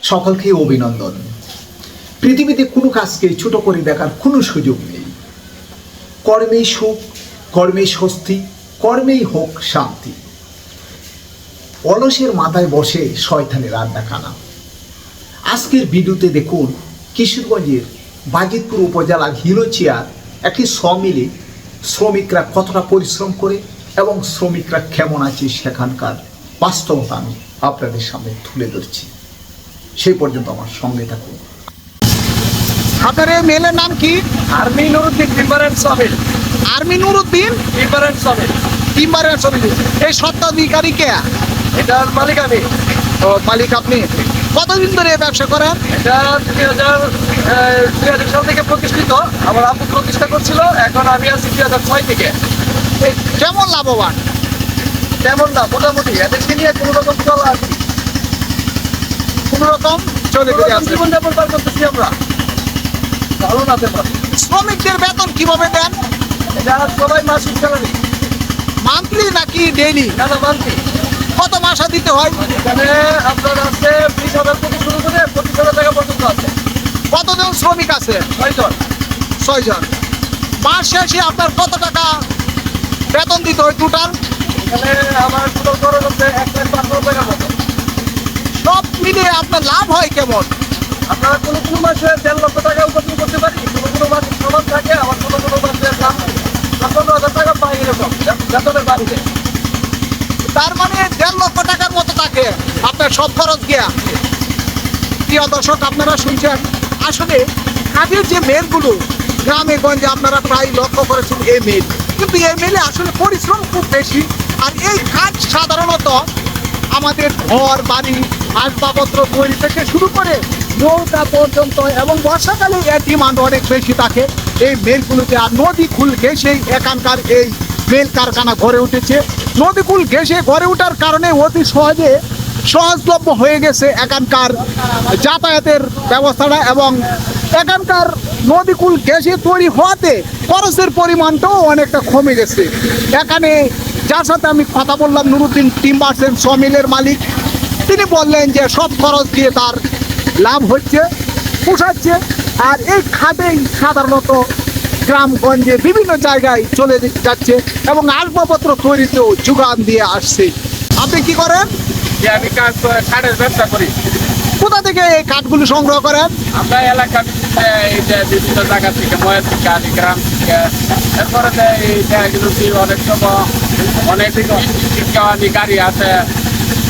সকলকে অভিনন্দন। পৃথিবীতে কোনো কাজকে ছোট করে দেখার কোনো সুযোগ নেই। কর্মেই সুখ, কর্মেই স্বস্তি, কর্মেই হোক শান্তি। অলসের মাথায় বসে শয়তানের আড্ডাখানা। আজকের ভিডিওতে দেখুন কিশোরগঞ্জের বাজিতপুর উপজেলার হিলোচিয়ার একটি সমিলে শ্রমিকরা কতটা পরিশ্রম করে এবং শ্রমিকরা কেমন আছে সেখানকার বাস্তবতা আমি আপনাদের সামনে তুলে ধরছি। সেই পর্যন্ত আমার সঙ্গে থাকুন। আপনার এই মেলের নাম কি? Army Nuruddin timber and sawmill. Army Nuruddin timber and sawmill. Timber and sawmill. এই স্বত্বাধিকারী কে? এটার মালিক আমি। ও, মালিক আপনি। কতদিন ধরে এই ব্যবসা করেন? এটা 2000 সাল থেকে প্রতিষ্ঠিত। আমার আব্বু প্রতিষ্ঠা করছিল। এখন আমি আছি 2006 থেকে। কেমন লাভবান? তেমন না, মোটামুটি এদেরকে নিয়ে কোনো রকম চলা আর কি। কোনো রকম চলে গেছে। জীবনযাপন পার করতেছি আমরা। ভালো না তেমন। শ্রমিকদের বেতন কিভাবে দেন? এটা সবাই মাসিক স্যালারি। মান্থলি নাকি ডেইলি? না মান্থলি। কত মাসে দিতে হয়? এখানে আপনার আছে 20,000 থেকে শুরু করে 25,000 টাকা পর্যন্ত আছে। কতজন শ্রমিক আছে? 6 জন। 6 জন। মাস শেষে আপনার কত টাকা বেতন দিতে হয় টোটাল? এখানে আমার টোটাল খরচ হচ্ছে 1,05,000 টাকার মতো। সব মিলিয়ে আপনার লাভ হয় কেমন? আপনারা কোনো মাসে 1.5 লক্ষ টাকা উপার্জন করতে পারি, কোনো মাসে সমান থাকে, আবার কোনো মাসে 15,000 টাকা পাই এরকম বেতনের বাড়িতে। তার মানে 1.5 লক্ষ টাকার মতো থাকে আপনার সব খরচ গিয়া। প্রিয় দর্শক, আপনারা শুনছেন আসলে কাজের যে মেলগুলো গ্রামে গঞ্জে আপনারা প্রায় লক্ষ্য করেছেন এই মেল, কিন্তু এই মেলে আসলে পরিশ্রম খুব বেশি। আর এই কাজ সাধারণত আমাদের ঘর বাড়ি আসবাবপত্র তৈরি থেকে শুরু করে নৌকা পর্যন্ত, এবং বর্ষাকালে এর ডিমান্ড অনেক বেশি থাকে এই মেলগুলোতে। আর নদীকুল ঘেঁষেই এখানকার এই মেল কারখানা গড়ে উঠেছে। নদীকুল ঘেঁষে গড়ে ওঠার কারণে অতি সহজলভ্য হয়ে গেছে এখানকার যাতায়াতের ব্যবস্থাটা, এবং এখানকার নদীকুল ঘেঁষে তৈরি হওয়াতে খরচের পরিমাণটাও অনেকটা কমে গেছে। এখানে যার সাথে আমি কথা বললাম, নুরুদ্দিন টিম্বার এন্ড সমিলের মালিক, তিনি বললেন যে সব খরচ দিয়ে তার লাভ হচ্ছে, পোষাচ্ছে। আর এই খাতেই সাধারণত গ্রামগঞ্জে বিভিন্ন জায়গায় চলে যাচ্ছে এবং আসবাবপত্র তৈরিতেও যোগান দিয়ে আসছে। আপনি কি করেন? যে আমি কাঠের ব্যবসা করি। কোথা থেকে এই কাঠগুলো সংগ্রহ করেন? আমরা এলাকা বিভিন্ন জায়গা থেকে, ময়ের থেকে আনি, গ্রাম থেকে। এরপরে অনেক সময় অনেক আনি, গাড়ি আছে,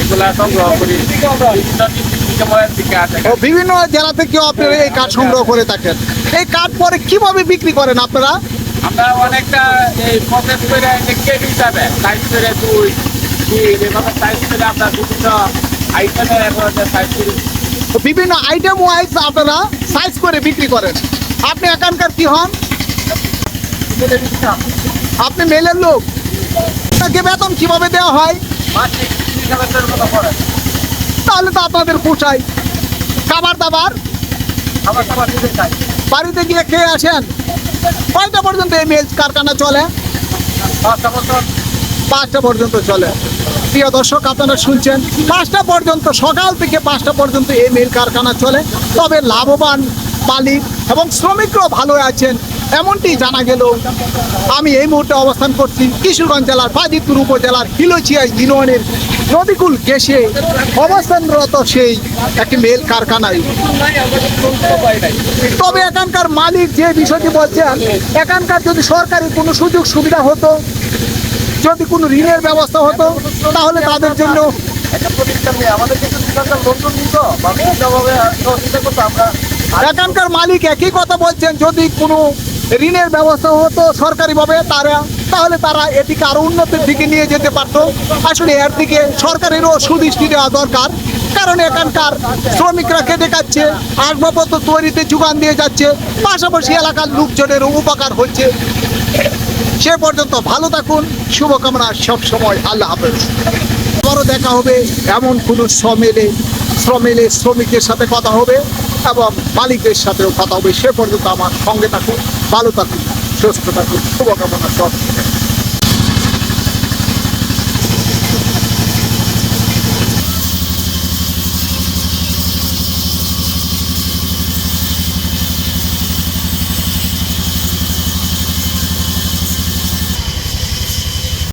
এগুলা সংগ্রহ করি। বিভিন্ন জেলা থেকেও আপনারা এই কাঠ সংগ্রহ করে থাকেন। এই কাঠ পরে কিভাবে বিক্রি করেন আপনারা? আমরা অনেকটা এই প্রসেস করে কেজি হিসাবে সাইজ করে এভাবে সাইজ করে আমরা বিভিন্ন আইটেমের সাইজ করি। বিভিন্ন আইটেম ওয়াইজ আপনারা সাইজ করে বিক্রি করেন। আপনি এখানকার কি হন? আপনি মেলের লোক। আপনাকে বেতন কিভাবে দেওয়া হয়? মাসিক 30,000 মতো পড়ে। তাহলে তো আপনাদের পোষায়। খাবার দাবার খাবার নিজে খাই। বাড়িতে গিয়ে খেয়ে আসেন। কয়টা পর্যন্ত এই মেল কারখানা চলে? 5টা বছর। 5টা পর্যন্ত চলে। প্রিয় দর্শক, আপনারা শুনছেন 5টা পর্যন্ত, সকাল থেকে 5টা পর্যন্ত এই মিল কারখানা চলে। তবে লাভবান মালিক এবং শ্রমিকরাও ভালো আছেন এমনটি জানা গেল। আমি এই মুহূর্তে অবস্থান করছি কিশোরগঞ্জ জেলার বাজিতপুর উপজেলার হিলোচিয়া ইউনিয়নের নদীকুল ঘেঁষে অবস্থানরত সেই একটি মেল কারখানায়। তবে এখানকার মালিক যে বিষয়টি বলছেন, এখানকার যদি সরকারি কোনো সুযোগ সুবিধা হতো, যদি কোনো ঋণের ব্যবস্থা হতো, তাহলে তাদের জন্য এখানকার মালিক একই কথা বলছেন, যদি কোনো ঋণের ব্যবস্থা হতো সরকারিভাবে তাহলে তারা এটিকে আরো উন্নতির দিকে নিয়ে যেতে পারতো। আসলে এর দিকে সরকারেরও সুদৃষ্টি দেওয়া দরকার, কারণ এখানকার শ্রমিকরা খেটে খাচ্ছে, আসবাবপত্র তৈরিতে যোগান দিয়ে যাচ্ছে, পাশাপাশি এলাকার লোকজনেরও উপকার হচ্ছে। সে পর্যন্ত ভালো থাকুন, শুভকামনা সব সময়। আল্লাহ হাফেজ। আবারও দেখা হবে এমন কোনো শ্রমিলে শ্রমিকের সাথে কথা হবে এবং মালিকের সাথেও কথা হবে। সে পর্যন্ত আমার সঙ্গে থাকুন, ভালো থাকুন, সুস্থ থাকুন, শুভকামনা সব।